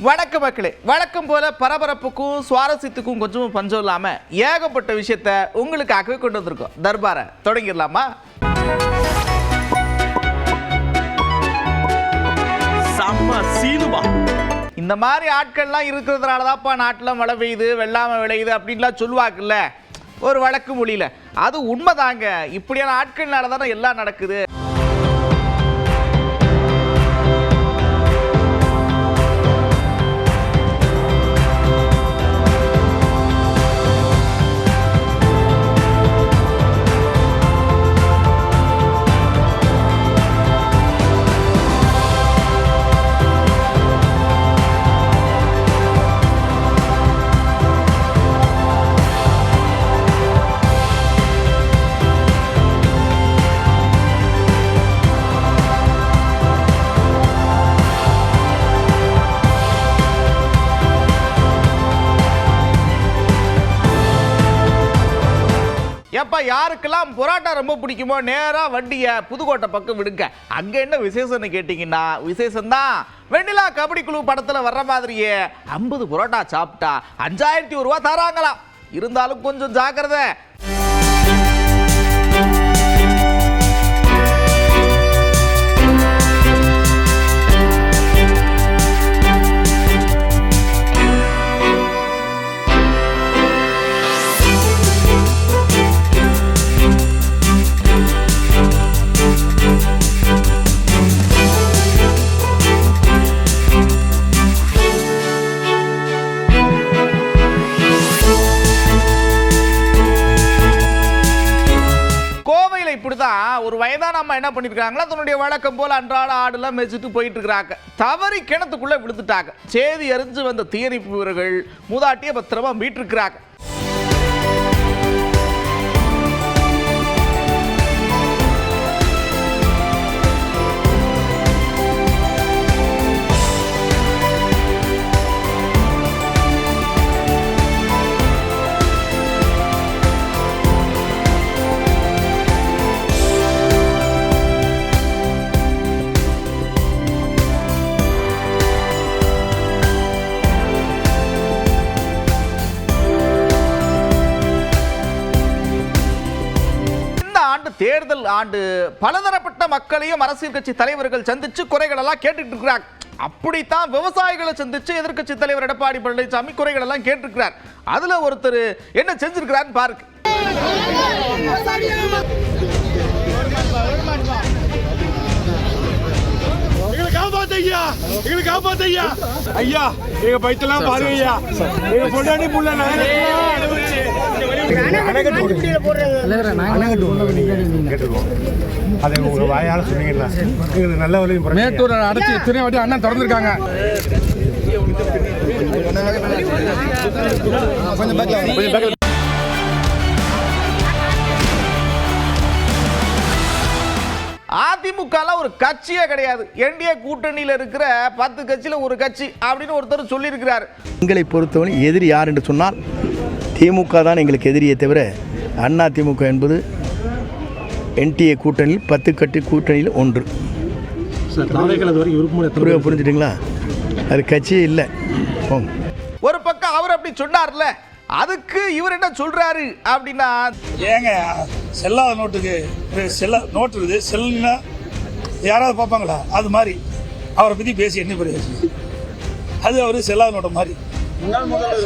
வணக்க மக்களே, வழக்கம் போல பரபரப்புக்கும் சுவாரஸ்யத்துக்கும் கொஞ்சமும் பஞ்சம் இல்லாம ஏகப்பட்ட விஷயத்த உங்களுக்காகவே கொண்டு வந்திருக்கோம். தர்பாரை தொடங்கிடலாமா? இந்த மாதிரி ஆட்கள்லாம் இருக்கிறதுனால தான்ப்பா நாட்டில் மழை பெய்யுது, வெள்ளாமை விளையுது அப்படின்லாம் சொல்லுவாங்கல்ல ஒரு வழக்கு மொழியில. அது உண்மைதாங்க. இப்படியான ஆட்கள்னால தானே எல்லாம் நடக்குது. யாருக்கெல்லாம் புரோட்டா ரொம்ப பிடிக்குமோ நேரா வண்டியை புதுக்கோட்டை பக்கம் விடுங்க. அங்க என்ன விசேஷம்னு கேட்டீங்கன்னா விசேஷம் தான். வெண்ணிலா கபடி குழு படத்துல வர்ற மாதிரியே 50 புரோட்டா சாப்பிட்டா 5001 ரூபா தராங்களாம். இருந்தாலும் கொஞ்சம் ஜாக்கிரதை. இப்படிதான் ஒரு வயதான அம்மா என்ன பண்ணிருக்காங்களா, தன்னுடைய வழக்கம் போல அன்றாட ஆடுலாம் மேய்ச்சிட்டு போயிட்டு இருக்கிறாங்க. தவறி கிணத்துக்குள்ள விழுந்துட்டாங்க. சேதி அறிஞ்சு வந்த தீயணைப்பு வீரர்கள் மூதாட்டிய பத்திரமா மீட்டிருக்கிறாங்க. தேர்தல் ஆண்டு பலதரப்பட்ட மக்களையும் அரசியல் கட்சி தலைவர்கள் சந்திச்சு குறைகள் எல்லாம் கேட்டுட்டு இருக்கிறாங்க. அப்படித்தான் விவசாயிகளை சந்திச்சு எதிர்கட்சி தலைவர் எடப்பாடி பழனிசாமி குறைகள் எல்லாம் கேட்டிருக்கிறார். அதுல ஒருத்தர் என்ன செஞ்சிருக்கிறார் பாருங்க. ஐயா எங்க பைத்தெல்லாம் பாருங்க ஐயா, எங்க பொண்டாட்டி புள்ள அதை உங்க வாயால சொன்னீங்கன்னா நல்ல வழியும் மேட்டூர் அடைச்சி இத்தனை வாட்டி அண்ணன் திறந்துருக்காங்க. அதிமுக ஒரு கட்சியே கிடையாது. என்டிஏ கூட்டணியில் இருக்கிற 10 கட்சியில ஒரு கட்சி அப்படின்னு ஒருத்தர் சொல்லி இருக்கிறார். எங்களை பொறுத்தவரை எதிரி யார் என்று சொன்னால் திமுக தான் எங்களுக்கு எதிரியை தவிர அண்ணா திமுக என்பது என்டிஏ கூட்டணியில் 10 கட்சி கூட்டணியில் ஒன்று. புரிஞ்சுட்டீங்களா? அது கட்சியே இல்லை. ஒரு பக்கம் அவர் அப்படி சொன்னார்ல, அதுக்கு இவர் என்ன சொல்றாரு அப்படின்னா, ஏங்க செல்லாத நோட்டுக்கு நோட்டு இருக்குது, செல்லுன்னா யாராவது பார்ப்பாங்களா? அது மாதிரி அவரை பற்றி பேசி என்ன பிரயோஜனம்? அது அவர் செல்லாத நோட்டை மாதிரி.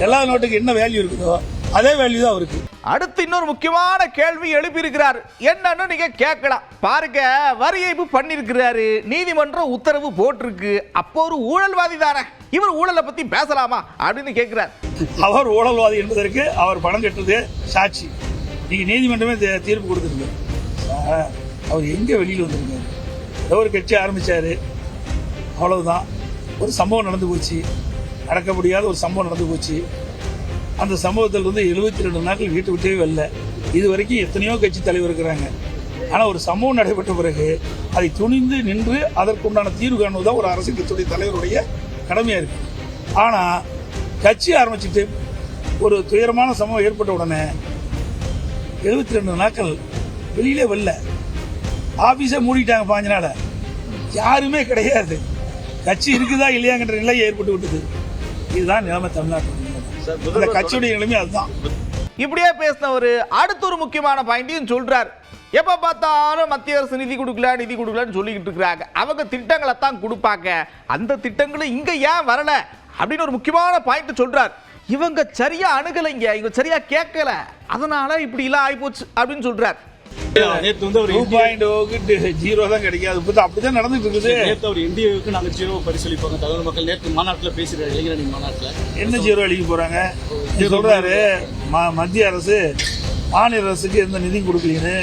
செல்லாத நோட்டுக்கு என்ன வேல்யூ இருக்குதோ அதே வேல்யூ தான் அவருக்கு. அடுத்து இன்னொரு முக்கியமான கேள்வி எழுப்பி இருக்கிறாரு. என்னன்னு நீங்க கேட்கலாம். பாருங்க, வரி ஏய்ப்பு பண்ணிருக்கிறாரு, நீதிமன்றம் உத்தரவு போட்டிருக்கு. அப்போ ஒரு ஊழல்வாதி தானே, இவர் ஊழலை பத்தி பேசலாமா அப்படின்னு கேட்கிறார். அவர் ஊழல்வாதி என்பதற்கு அவர் பணம் கட்டுறது சாட்சி. நீங்க நீதிமன்றமே தீர்ப்பு கொடுத்துருக்கு. அவர் எங்க வெளியில் வந்திருக்காரு? ஏதோ ஒரு கட்சி ஆரம்பிச்சாரு, அவ்வளவுதான். ஒரு சம்பவம் நடந்து போச்சு, நடக்க முடியாத ஒரு சம்பவம் நடந்து போச்சு. அந்த சம்பவத்தில் 72 நாட்கள் வீட்டு விட்டே வரல. இது வரைக்கும் எத்தனையோ கட்சி தலைவர் இருக்கிறாங்க. ஆனால் ஒரு சம்பவம் நடைபெற்ற பிறகு அதை துணிந்து நின்று அதற்குண்டான தீர்வு காணுவதுதான் ஒரு அரசியல் கட்சியுடைய தலைவருடைய கடமையாக இருக்கு. ஆனால் கட்சி ஆரம்பிச்சுட்டு ஒரு துயரமான சம்பவம் ஏற்பட்ட உடனே 72 நாட்கள் வெளியிலே வரல. ஆஃபீஸை மூடிட்டாங்க 5 நாள். யாருமே கிடையாது. கட்சி இருக்குதா இல்லையாங்கிற நிலை ஏற்பட்டு விட்டது. இதுதான் நிலைமை தமிழ்நாட்டில். இந்த கட்சியுடைய நிலைமை அதுதான். இப்படியே பேசினவர் அடுத்த ஒரு முக்கியமான பாயிண்டையும் சொல்றார். எப்ப பார்த்தாலும் மத்திய அரசு நிதி கொடுக்கலன்னு சொல்லிக்கிட்டு இருக்கிறாங்க. அவங்க திட்டங்களை தான் கொடுப்பாங்க, அந்த திட்டங்களும் இங்க ஏன் வரல அப்படின்னு ஒரு முக்கியமான பாயிண்ட் சொல்றார். இவங்க சரியா அணுகலைங்க, இவங்க சரியா கேட்கல, அதனால இப்படி எல்லாம் ஆயிப்போச்சு அப்படின்னு சொல்றார். நேற்று வந்து ஒரு 2.0 தான் கிடைக்காது, அப்படிதான் நடந்துட்டு இருக்குது. நேற்று ஒரு இந்தியாவுக்கு நாங்கள் 0 பரிசீலிப்பாங்க தகவல் மக்கள் நேற்று மாநாட்டில் பேசுகிற இளைஞரணி மாநாட்டில் என்ன 0 அளிக்க போறாங்க சொல்றாரு. மத்திய அரசு மாநில அரசுக்கு எந்த நிதி கொடுக்கலன்னு.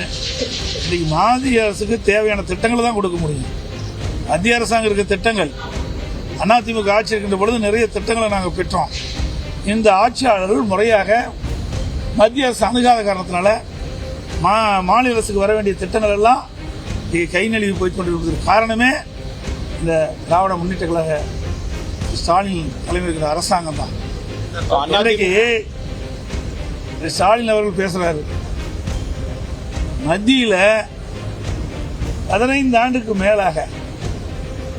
இன்னைக்கு மத்திய அரசுக்கு தேவையான திட்டங்களை தான் கொடுக்க முடியும். மத்திய அரசாங்கம் இருக்க திட்டங்கள் அதிமுக ஆட்சி இருக்கின்ற பொழுது நிறைய திட்டங்களை நாங்கள் பெற்றோம். இந்த ஆட்சியாளர்கள் முறையாக மத்திய அரசு அணுகாத காரணத்தினால மாநில அரசுக்கு வர வேண்டிய திட்டங்கள் எல்லாம் கை நழுவி போய்கொண்டிருப்பதற்கு காரணமே இந்த திராவிட முன்னேற்ற கழக ஸ்டாலின் தலைமையில் அரசாங்கம் தான். அன்றைக்கு ஸ்டாலின் அவர்கள் பேசுறாரு, மத்தியில் 15 ஆண்டுக்கு மேலாக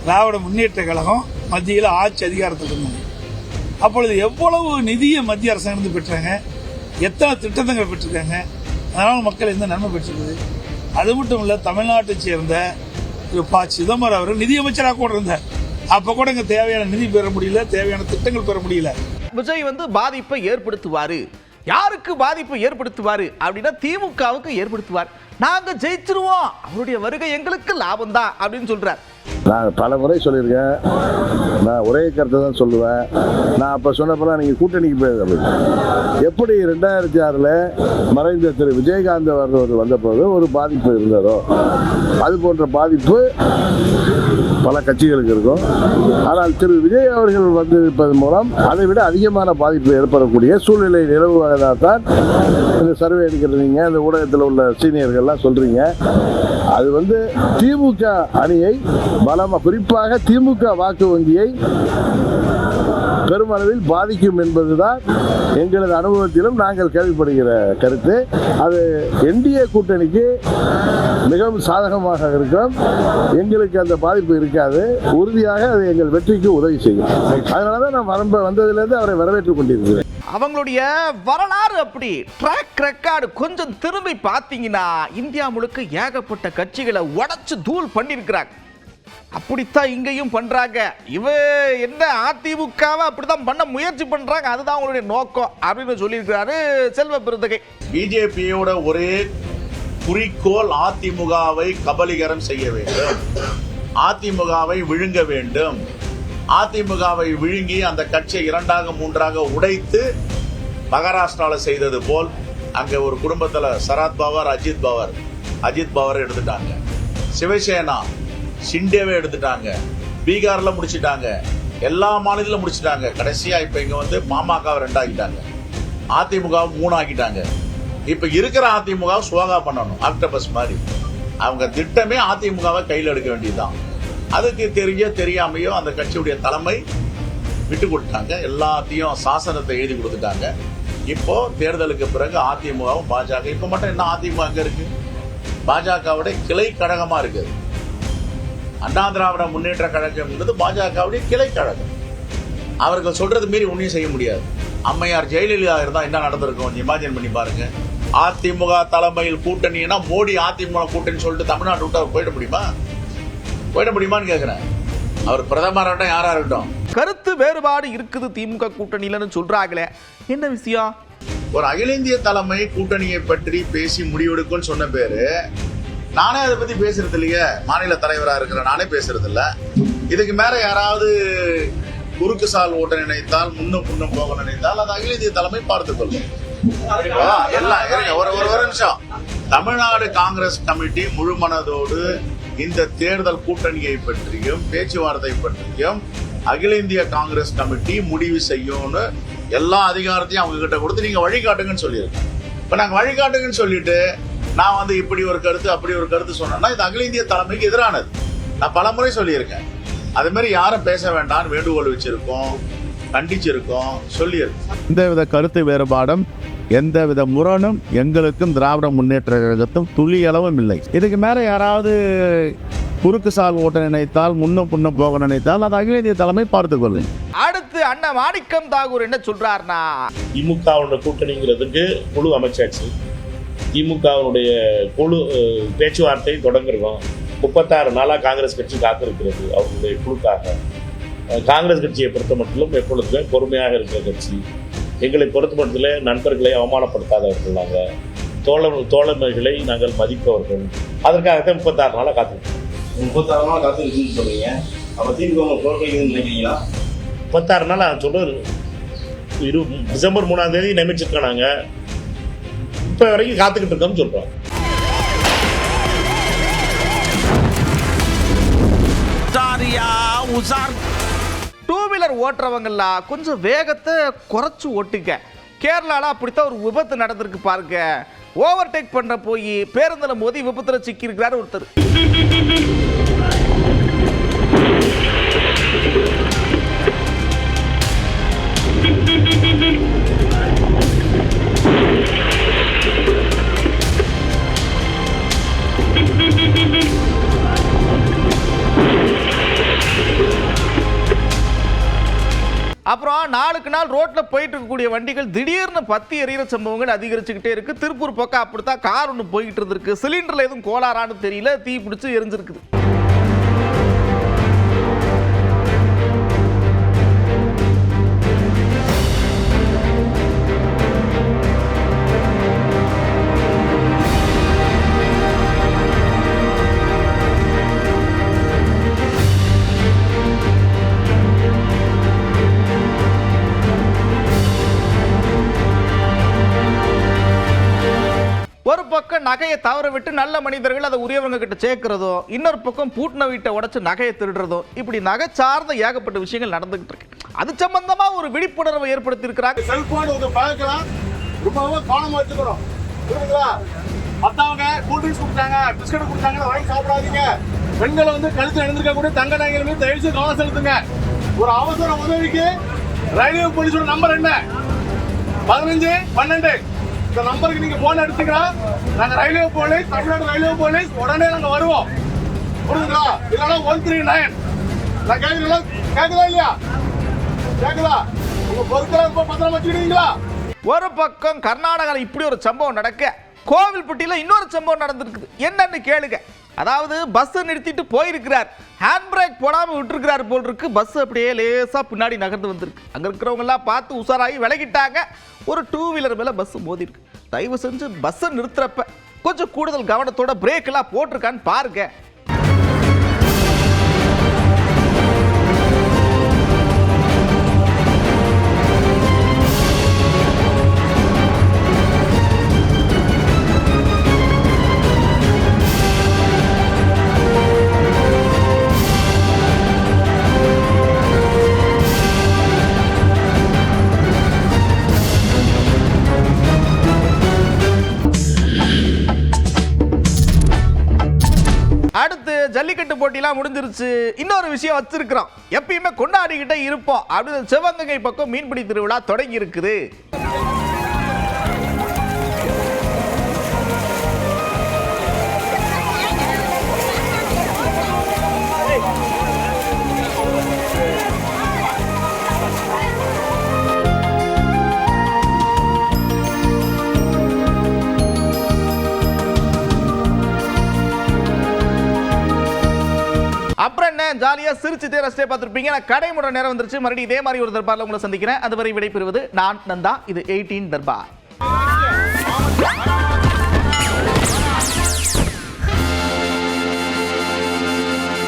திராவிட முன்னேற்ற கழகம் மத்தியில் ஆட்சி அதிகாரத்தில் இருந்தாங்க. அப்பொழுது எவ்வளவு நிதியை மத்திய அரசாங்கம் பெற்றாங்க, எத்தனை திட்டங்கள் பெற்றிருக்காங்க, அதனால் மக்கள் எந்த நன்மை பெற்றிருக்குது. அது மட்டும் இல்லை, தமிழ்நாட்டை சேர்ந்த திரு ப. சிதம்பரம் அவர் நிதியமைச்சராக கூட இருந்தார். அப்போ கூட இங்கே தேவையான நிதி பெற முடியல, தேவையான திட்டங்கள் பெற முடியல. விஜய் வந்து பாதிப்பை ஏற்படுத்துவாரு. யாருக்கு பாதிப்பை ஏற்படுத்துவாரு அப்படின்னா திமுகவுக்கு ஏற்படுத்துவார். நாங்க ஜெயிச்சிருவோம், அவருடைய வருகை எங்களுக்கு லாபம் தான் அப்படின்னு சொல்றார். நான் பல முறை சொல்லியிருக்கேன், நான் ஒரே கருத்தை தான் சொல்லுவேன். நான் அப்போ சொன்னப்பெல்லாம் நீங்கள் கூட்டணிக்கு போய் அப்படின்னு எப்படி 2006 மறைந்த திரு விஜயகாந்த் அவர்கள் வந்தபோது ஒரு பாதிப்பு இருந்ததோ அது போன்ற பாதிப்பு பல கட்சிகளுக்கு இருக்கும். ஆனால் திரு விஜய் அவர்கள் வந்திருப்பதன் மூலம் அதை விட அதிகமான பாதிப்பு ஏற்படக்கூடிய சூழ்நிலை நிலவுவதாக தான் இந்த சர்வே எடுக்கிறீங்க, இந்த ஊடகத்தில் உள்ள சீனியர்கள்லாம் சொல்றீங்க. அது வந்து திமுக அணியை பலமாக, குறிப்பாக திமுக வாக்கு வங்கியை பெருமளவில் பாதிக்கும் என்பதுதான் எங்களது அனுபவத்திலும் நாங்கள் கேள்விப்படுகிற கருத்து. அது என்டிஏ கூட்டணிக்கு மிகவும் சாதகமாக இருக்கும். எங்களுக்கு அந்த பாதிப்பு இருக்காது. உறுதியாக அது எங்கள் வெற்றிக்கு உதவி செய்யும். அதனால தான் நான் வந்ததிலிருந்து அவரை வரவேற்றுக் கொண்டிருக்கிறேன். அவங்களுடைய வரலாறு அப்படி ட்ராக் ரெக்கார்டு கொஞ்சம் திரும்பி பார்த்தீங்கன்னா இந்தியா முழுக்க ஏகப்பட்ட கட்சிகளை உடைச்சு தூள் பண்ணியிருக்கிறாங்க. அப்படித்தான் இங்கேயும் பண்றாங்க. இவ என்ன அதிமுகவை அப்படித்தான் பண்ண முயற்சி பண்றாங்க, அதுதான் அவங்களுடைய நோக்கம் அப்படின்னு சொல்லியிருக்கிறாரு செல்வ பெருந்தகை. பிஜேபியோட ஒரே குறிக்கோள் அதிமுகவை கபலீகரம் செய்ய வேண்டும், அதிமுகவை விழுங்க வேண்டும். அதிமுகவை விழுங்கி அந்த கட்சியை 2ஆக 3ஆக உடைத்து மகாராஷ்டிராவில் செய்தது போல் அங்கே ஒரு குடும்பத்தில் சரத் பவார் அஜித் பவார் எடுத்துட்டாங்க, சிவசேனா ஷிண்டேவை எடுத்துட்டாங்க, பீகார்ல முடிச்சிட்டாங்க, எல்லா மாநிலத்திலும் முடிச்சிட்டாங்க. கடைசியா இப்ப இங்க வந்து பாமகவை 2 ஆக்கிட்டாங்க, அதிமுக 3 ஆக்கிட்டாங்க. இப்ப இருக்கிற அதிமுக சுவாகா பண்ணணும், ஆக்டோபஸ் மாதிரி. அவங்க திட்டமே அதிமுகவை கையில் எடுக்க வேண்டியதுதான். அதுக்கு தெரியாமையோ அந்த கட்சியுடைய தலைமை விட்டு கொடுத்தாங்க, எல்லாத்தையும் சாசனத்தை எழுதி கொடுத்துட்டாங்க. இப்போ தேர்தலுக்கு பிறகு அதிமுகவும் பாஜக, இப்ப மட்டும் என்ன அதிமுக அங்க இருக்கு, பாஜகவுடைய கிளை கழகமா இருக்குது. அண்ணா திராவிட முன்னேற்ற கழகம் என்பது பாஜகவுடைய கிளை கழகம். அவர்கள் சொல்றது மீறி ஒன்றையும் செய்ய முடியாது. அம்மையார் ஜெயலலிதா இருந்தா என்ன நடந்திருக்கும் இமேஜின் பண்ணி பாருங்க. அதிமுக தலைமையில் கூட்டணினா மோடி அதிமுக கூட்டணி சொல்லிட்டு தமிழ்நாட்டு விட்டு அவர் போயிட முடியுமான்னு கேட்கிறேன். அவர் பிரதமராகட்டும் யாரா இருக்கட்டும். கருத்து வேறுபாடு இருக்குது திமுக கூட்டணியிலன்னு சொல்றாங்களே, என்ன விஷயம்? ஒரு அகில இந்திய தலைமை கூட்டணியை பற்றி பேசி முடிவெடுக்கும்னு சொன்ன பேரு நானே அதை பத்தி பேசுறது இல்லையே. மாநில தலைவராக இருக்கிற நானே பேசுறது இல்ல. இதுக்கு மேல யாராவது குறுக்கு சால் ஓட்ட நினைத்தால் முன்னும் போக நினைத்தால் அது அகில இந்திய தலைமை பார்த்துக் கொள்ளும். எல்லாம் ஒரு நிமிஷம். தமிழ்நாடு காங்கிரஸ் கமிட்டி முழு மனதோடு இந்த தேர்தல் கூட்டணியை பற்றியும் பேச்சுவார்த்தை பற்றியும் அகில இந்திய காங்கிரஸ் கமிட்டி முடிவு செய்யும்னு எல்லா அதிகாரத்தையும் அவங்க கிட்ட கொடுத்து நீங்க வழிகாட்டுங்கன்னு சொல்லியிருக்கோம். இப்ப நாங்க வழிகாட்டுங்கன்னு சொல்லிட்டு நான் வந்து இப்படி ஒரு கருத்து அப்படி ஒரு கருத்து சொன்னேன்னா இது அகில இந்திய தலைமைக்கு எதிரானது. நான் பல முறை சொல்லியிருக்கேன். அது மாதிரி யாரும் பேச வேண்டாம் வேண்டுகோள் வச்சிருக்கோம், கண்டிச்சிருக்கோம், சொல்லியிருக்கோம். எந்தவித கருத்து வேறுபாடும் எந்தவித முரணும் எங்களுக்கும் திராவிட முன்னேற்ற கழகத்தும் துளி அளவும் இல்லை. இதுக்கு மேலே யாராவது குறுக்கு சால் ஓட்ட நினைத்தால் முன்னும் போக நினைத்தால் அது அகில இந்திய தலைமை பார்த்துக் கொள்ளும். அடுத்து அண்ணன் மாணிக்கம் தாகூர் என்ன சொல்றாருன்னா, திமுகவோட கூட்டணிங்கிறதுக்கு குழு அமைச்சாச்சு. திமுகவுடைய குழு பேச்சுவார்த்தை தொடங்குறோம். 36 நாளாக காங்கிரஸ் கட்சி காத்திருக்கிறது அவர்களுடைய குழுக்காக. காங்கிரஸ் கட்சியை பொறுத்த மட்டும் எப்பொழுதுமே பொறுமையாக இருக்கிற கட்சி. எங்களை பொறுத்த மட்டும் நண்பர்களை அவமானப்படுத்தாதவர்கள், நாங்கள் தோழமைகளை நாங்கள் மதிப்பவர்கள். அதற்காகத்தான் 36 நாளாக காத்திருக்கோம். 36 நாள் காத்திருக்குன்னு சொல்றீங்க. அப்போ திமுக தோற்கடிக்குதுன்னு நினைக்கிறீங்களா? 36 நாள் நான் சொல்றது டிசம்பர் 3ஆம் தேதி நியமிச்சிருக்கோம். நாங்கள் இப்போ வரைக்கும் காத்துக்கிட்டு இருக்கோம்னு சொல்கிறோம். டூ வீலர் ஓட்டுறவங்கலாம் கொஞ்சம் வேகத்தை குறைச்சு ஓட்டுங்க. கேரளால அப்படித்தான் ஒரு விபத்து நடந்திருக்கு பாருங்க. ஓவர்டேக் பண்ண போய் பேருந்துல மோதி விபத்துல சிக்கி இருக்கிறார் ஒருத்தர். அப்புறம் நாளுக்கு நாள் ரோட்ல போயிட்டு இருக்கக்கூடிய வண்டிகள் திடீர்னு பத்தி எறிகிற சம்பவங்கள் அதிகரிச்சுக்கிட்டே இருக்கு. திருப்பூர் பக்கம் அப்படித்தான் கார் ஒன்று போயிட்டு இருந்திருக்கு. சிலிண்டர்ல எதுவும் கோளாறான்னு தெரியல, தீ பிடிச்சு எரிஞ்சிருக்குது. ஒரு பக்கம் நகையை தவற விட்டு நல்ல மனிதர்கள் அதை உரியவங்க கிட்ட சேர்க்கிறதும், இன்னொரு பக்கம் பூட்டின வீட்டை உடைச்சு நகையை திருடுறதும், இப்படி நகை சார்ந்த ஏகப்பட்ட விஷயங்கள் நடந்துகிட்டு இருக்கு. அது சம்பந்தமா ஒரு விழிப்புணர்வை ஏற்படுத்தி இருக்கிறாங்க. செல்போன் உங்க பழக்கலாம் ரொம்பவும் கவனமா வச்சுக்கிறோம். புரியுதுங்களா? மற்றவங்க கூல்ட்ரிங்க்ஸ் கொடுத்தாங்க, பிஸ்கட் கொடுத்தாங்க, வாங்கி சாப்பிடாதீங்க. பெண்களை கழுத்து எழுந்திருக்க கூட தங்க நகைகள் மீது தயவு செய்து கவனம் செலுத்துங்க. ஒரு அவசர உதவிக்கு ரயில்வே போலீஸோட நம்பர் என்ன? 1512. இந்த நம்பருக்கு நீங்க போன் எடுத்துக்கலாம். நாங்க railway police, Tamil Nadu railway police உடனே நாங்க வருவோம். புரியுதுங்களா? இல்லைன்னா 139. நான் கேக்குதா இல்லையா? கேக்குதா? உங்க பொருட்களை ரொம்ப பத்திரமா வச்சுக்கிட்டீங்களா? ஒரு பக்கம் கர்நாடகாவில் இப்படி ஒரு சம்பவம் நடக்க, கோவில்பட்டியில் இன்னொரு சம்பவம் நடந்திருக்குது. என்னன்னு கேளுங்க. அதாவது பஸ் நிறுத்திட்டு போயிருக்கிறார், ஹேண்ட் பிரேக் போடாமல் விட்டுருக்கிறார் போல் இருக்கு. பஸ் அப்படியே லேசா பின்னாடி நகர்ந்து வந்திருக்கு. அங்கே இருக்கிறவங்க எல்லாம் பார்த்து உஷாராகி விலகிட்டாங்க. ஒரு டூ வீலர் மேலே பஸ் மோதி இருக்கு. தயவு செஞ்சு பஸ்ஸை நிறுத்துறப்ப கொஞ்சம் கூடுதல் கவனத்தோட பிரேக் எல்லாம் போட்டிருக்கான்னு பாருங்க. அடுத்து ஜல்லிக்கட்டு போட்டிலாம் முடிஞ்சிருச்சு. இன்னொரு விஷயம் வச்சிருக்கிறோம், எப்பயுமே கொண்டாடிக்கிட்டே இருப்போம். அப்படின்னு சிவகங்கை பக்கம் மீன்பிடி திருவிழா தொடங்கி இருக்குது. அப்புறம் என்ன, ஜாலியா சிரிச்சுட்டே ரசிச்சே பார்த்துருப்பீங்க. நான் கடை முறை நேரம் வந்துருச்சு. மறுபடியும் இதே மாதிரி ஒரு தர்பார்ல உங்களை சந்திக்கிறேன். அதுவரை விடைபெறுவது நான் நந்தா. இது 18 தர்பார்.